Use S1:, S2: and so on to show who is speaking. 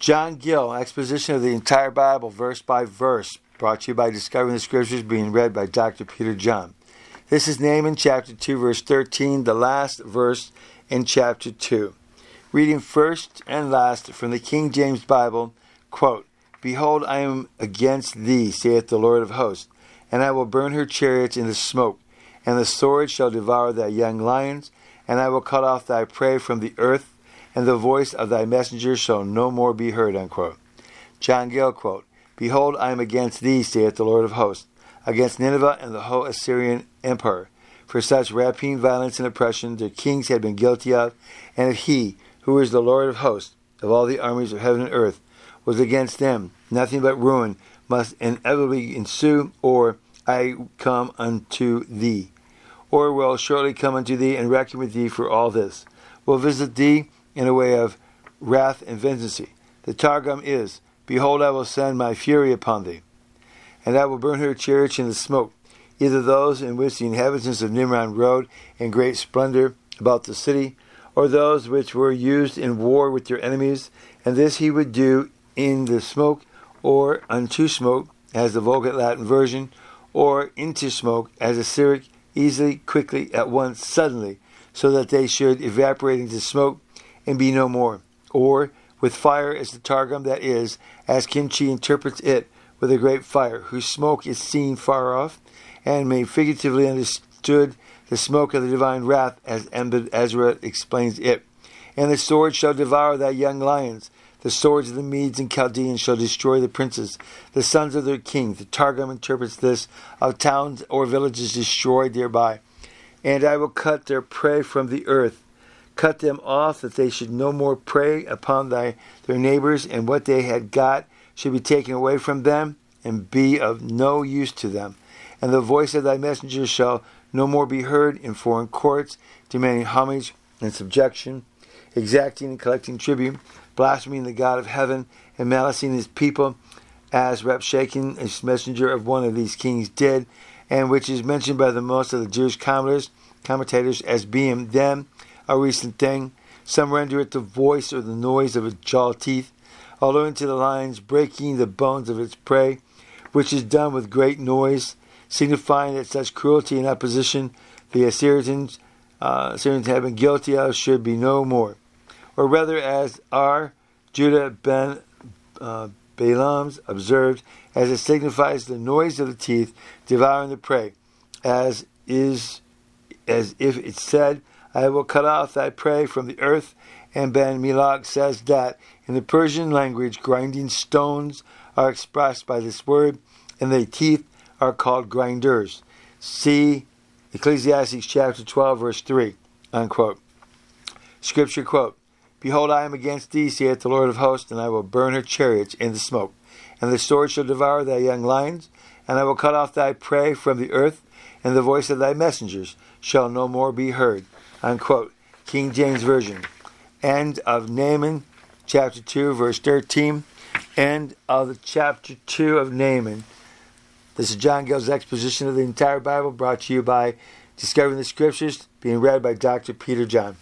S1: John Gill, Exposition of the entire Bible, verse by verse, brought to you by Discovering the Scriptures, being read by Dr. Peter John. This is Nahum chapter 2, verse 13, the last verse in chapter 2. Reading first and last from the King James Bible, quote, "Behold, I am against thee, saith the Lord of hosts, and I will burn her chariots in the smoke, and the sword shall devour thy young lions, and I will cut off thy prey from the earth, and the voice of thy messengers shall no more be heard," unquote. John Gill, quote, "Behold, I am against thee, saith the Lord of hosts, against Nineveh and the whole Assyrian empire. For such rapine, violence, and oppression their kings had been guilty of, and if he, who is the Lord of hosts, of all the armies of heaven and earth, was against them, nothing but ruin must inevitably ensue, or I come unto thee, or will shortly come unto thee, and reckon with thee for all this. Will visit thee in a way of wrath and vengeance. The Targum is, Behold, I will send my fury upon thee, and I will burn her chariots in the smoke, either those in which the inhabitants of Nimrod rode in great splendor about the city, or those which were used in war with their enemies, and this he would do in the smoke, or unto smoke, as the Vulgate Latin version, or into smoke, as the Syriac, easily, quickly, at once, suddenly, so that they should evaporate into smoke, and be no more, or with fire, as the Targum, that is, as Kimchi interprets it, with a great fire, whose smoke is seen far off, and may figuratively understood the smoke of the divine wrath, as Ezra explains it. And the sword shall devour thy young lions. The swords of the Medes and Chaldeans shall destroy the princes, the sons of their king. The Targum interprets this, of towns or villages destroyed thereby. And I will cut their prey from the earth, cut them off, that they should no more prey upon their neighbors, and what they had got should be taken away from them, and be of no use to them. And the voice of thy messengers shall no more be heard in foreign courts, demanding homage and subjection, exacting and collecting tribute, blaspheming the God of heaven, and malicing his people, as Rapshaken, a messenger of one of these kings, did, and which is mentioned by the most of the Jewish commentators as being then a recent thing. Some render it the voice or the noise of its jaw teeth, although into the lions breaking the bones of its prey, which is done with great noise, signifying that such cruelty and opposition the Assyrians have been guilty of should be no more. Or rather, as R. Judah ben Balaam's observed, as it signifies the noise of the teeth devouring the prey, as if it said, I will cut off thy prey from the earth. And Ben Milach says that in the Persian language, grinding stones are expressed by this word, and the teeth are called grinders. See Ecclesiastes chapter 12, verse 3, unquote. Scripture quote, Behold, I am against thee, saith the Lord of hosts, and I will burn her chariots in the smoke. And the sword shall devour thy young lions, and I will cut off thy prey from the earth, and the voice of thy messengers shall no more be heard. Unquote. King James Version. End of Nahum, chapter 2, verse 13. End of chapter 2 of Nahum. This is John Gill's Exposition of the entire Bible, brought to you by Discovering the Scriptures, being read by Dr. Peter John.